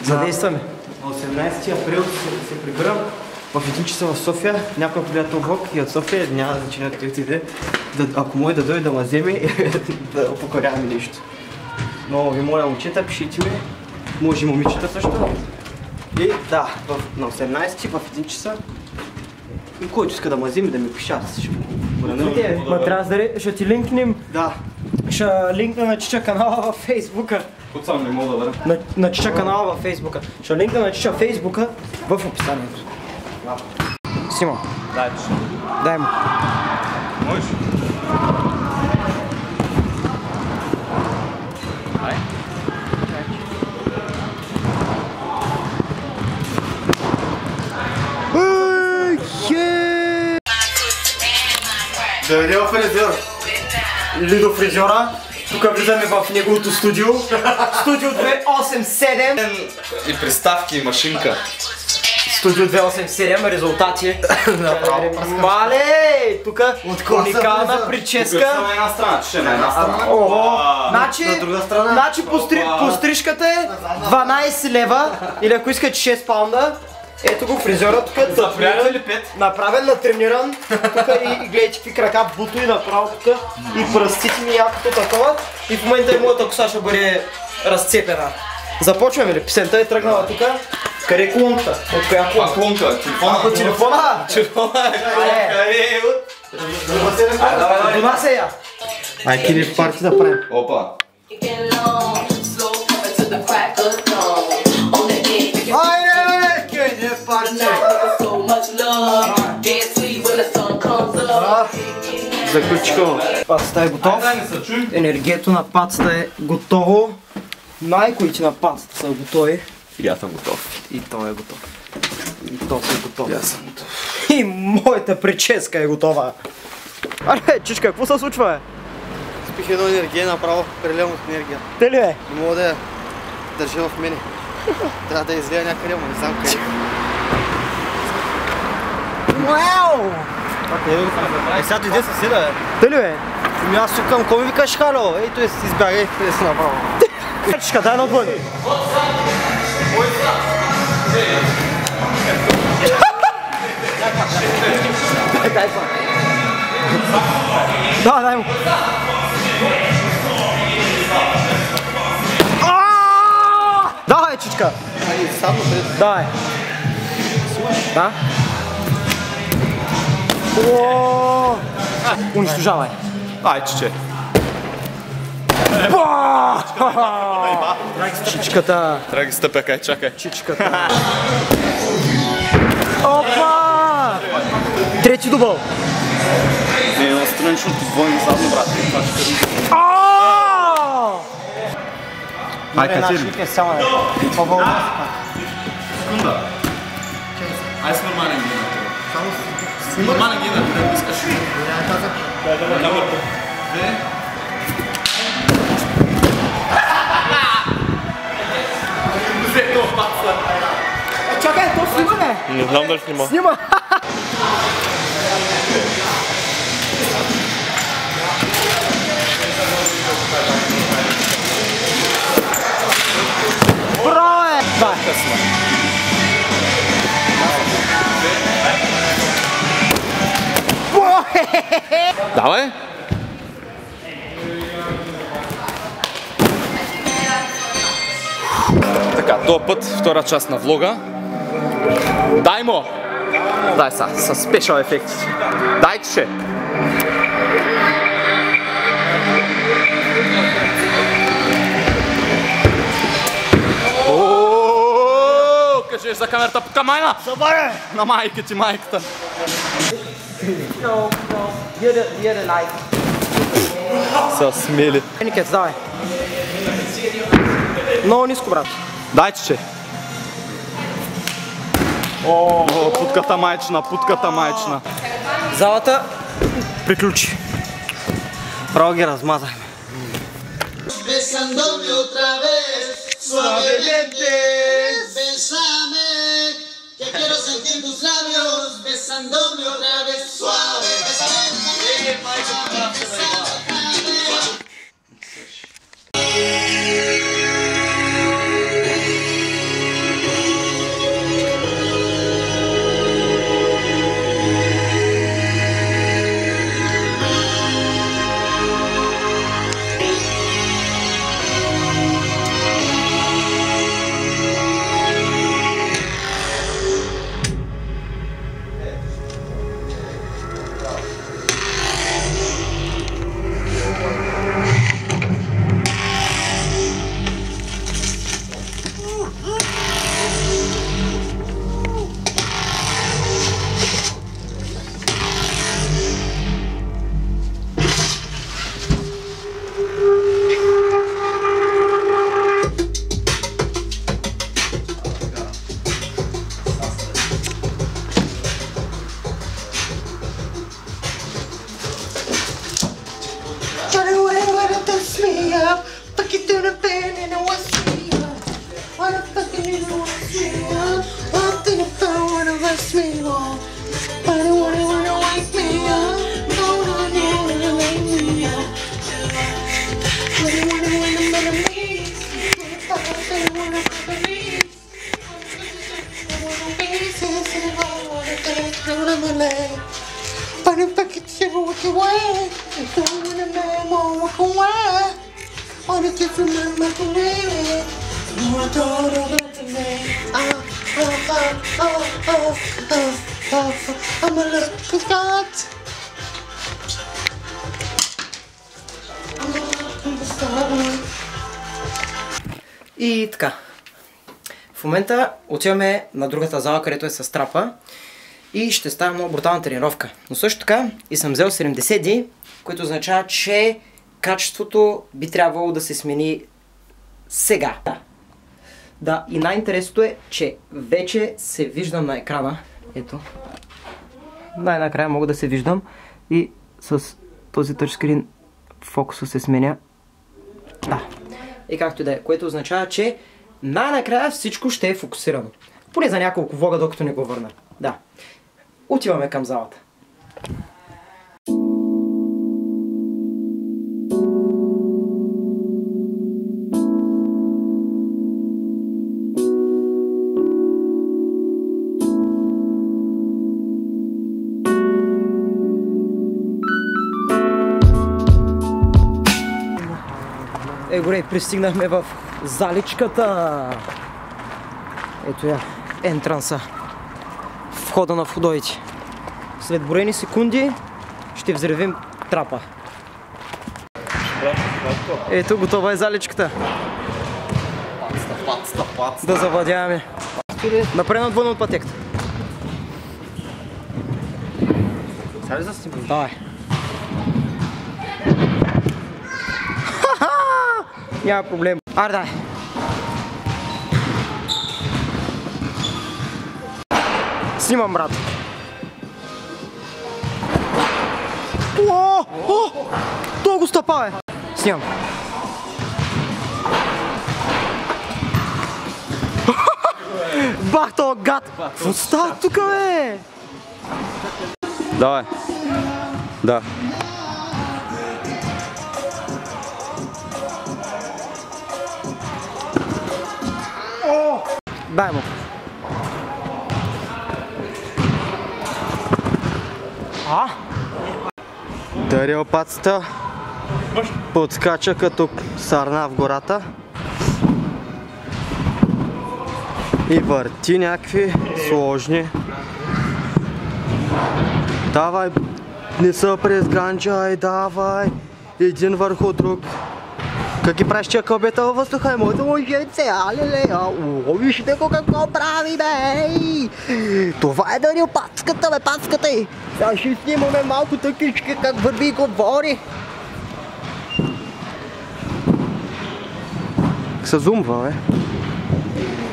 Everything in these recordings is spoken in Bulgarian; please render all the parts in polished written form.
Задействаме. На 18 април се прибирам в 1 часа в София. Някой приятел влог и от София няма значение да отиде. Ако може да дойде да ме вземе и да покоряваме нещо. Но ви моля, момчета, пишите ми. Може и момичета също. И да, на 18 в 1 часа. И който иска да ме вземе, да ми пише, аз ще Ма трябва да ще ти линкнем. Да. Ще линкнем на Чича канала във Фейсбука. Куцам не мога да бъда. На Чича канала във Фейсбука. Ще линкнем на Чича Фейсбука в описанието. Симо. Дай, че. Дай му. Можеш? Ай. Дойде в фризьор. Или до фризьора. Тук влизаме в неговото студио. Студио 287. И приставки, и машинка. Студио 287, резултати. Мале! Тук уникална прическа. Тук на една страна, че на една страна. Значи, на друга страна. Значи пострижката е 12 лева. Или ако искате 6 паунда. Ето го фризьора тук. Запряга ли 5? Направен, натрениран. Тук и гледайте какви крака, буто и направо тук. И пръстите ми якото такова. И в момента и моята коса ще бъде разцепена. Започваме ли? Песента е тръгнала тук. Къде е колонката? От коя колонка? Клонка, телефона. Ако телефона? Телефона е Донася я. Ай, кили парти да правим. Опа. Айде, кили парти. Заключително. Пацата е готов. Дай не се чуем. Енергието на пацата е готово. Майкоите на пацата са готови. И аз съм готов. И той е готов. И то си е готов. И аз съм готов. И моята прическа е готова. Аре, чичка, какво се случва, бе? Спих едно енергия, направо прелевам от енергия. Те ли, бе? Не мога да я държа в мене. Трябва да я излея някъде, но не знам къде. Уау! Сега дойде съседа, бе. Те ли, бе? Ами аз тук към кой ми викаш хало? Ей, той избягай, къде си направо. Чичка, дай отвън. Дай па. Да, дай му. Давай, чичка. Само пред. Давай. Да? О! Унищожавай. Ай, чиче. Чичката. Трябва да ги стъпя, кай, чакай. Чичката. Опа! Трети дубъл. Не, едно страничното двойно задно, брат. Ай, къде си? Секунда. Ай, с нормален гена. С нормален гена, ако искаш. Добър. Две. Чакай, то снима, бе! Не знам дали снима. Снима! Браво, е! Това е късно. Давай! Така, този път, втора част на влога. Дай му! Дай са, с спешъл ефекти. Дай, че! Кажеш за камерата по камайна? Събаре! На майка ти, майката. You're the light. Са смели. Никет, давай. Много ниско, брат. Дай, че! О, путката майчина, путката майчина. Залата приключи. Право ги размазахме. Besándome otra vez, suavemente, bésame, que quiero sentir tus labios, besándome otra vez, suave, bésame. И така. В момента отиваме на другата зала, където е с трапа и ще става много брутална тренировка. Но също така и съм взел 70 ди, което означава, че качеството би трябвало да се смени сега. Да, и най-интересното е, че вече се виждам на екрана. Ето. Най-накрая мога да се виждам и с този тъчскрин фокуса се сменя. Да. И както и да е, което означава, че най-накрая всичко ще е фокусирано. Поне за няколко влога, докато не го върна. Да. Отиваме към залата. Горе, пристигнахме в заличката. Ето я, ентранса. Входа на входовите. След броени секунди ще взривим трапа. Ето, готова е заличката. Да завладяваме. Напред надвън от пътеката. Сега ли застимаш? Давай. Няма проблем. Аре, дай. Снимам, брат. О! Той го стъпа, бе. Снимам. Бах, този гад. Какво става тук, бе? Давай. Да. Дай му. Дарил пацата. Подскача като сарна в гората. И върти някакви сложни. Давай, не се презганджай, давай. Един върху друг. Как ги правиш тия кълбета във въздуха? Моето мъженце, алеле, вижте го какво прави, бе! Това е Дарил пацката, бе, пацката й! Сега ще снимаме малко тъкички, как върви и говори. Как се зумва, бе?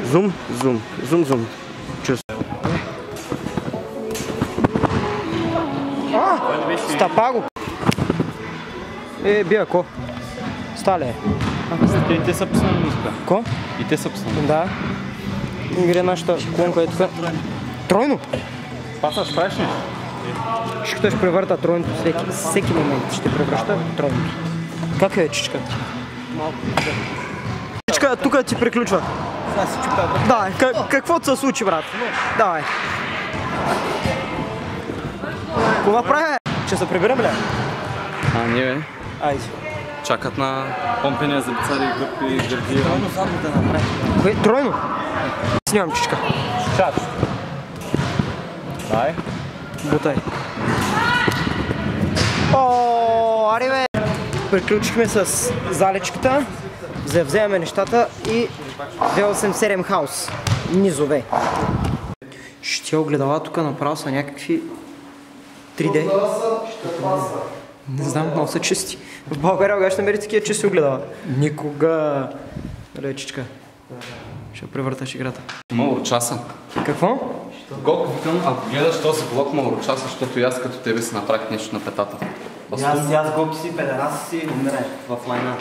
Зум, зум, зум, зум. Чувствам. Стъпа го! Бия, ко? Стале. И те са пуснали музика. Ко? И те са пуснали. Да. Игре нашата клонка е тук. Тройно? Паса, ще правиш нещо? Чичката ще превърта тройното всеки момент. Ще превръща тройното. Как е, чичка? Чичка, тук ти приключва. Давай, каквото се случи, брат? Давай. Какво направи? Ще се приберем, бля? Не, бе. Айде. Чакат на помпения за бицари, гъпи, гърди. Тройно задно да направи. Кое? Тройно? Снимам, чичка. Чат. Дай. Бутай. О, аре бе! Приключихме с залечката. за да вземем нещата и 287 хаус. Низове. Ще огледала тук направо са някакви 3D. Не знам, много са чисти. В Българияога ще намери такива чисти огледала. Никога. Речичка. Ще превърташ играта. Малорочаса. Какво? Гог, викам, ако гледаш този блок Малорочаса, защото и аз като тебе си направих нещо на петата. Аз Гопи си, педерас си, умре в лайна.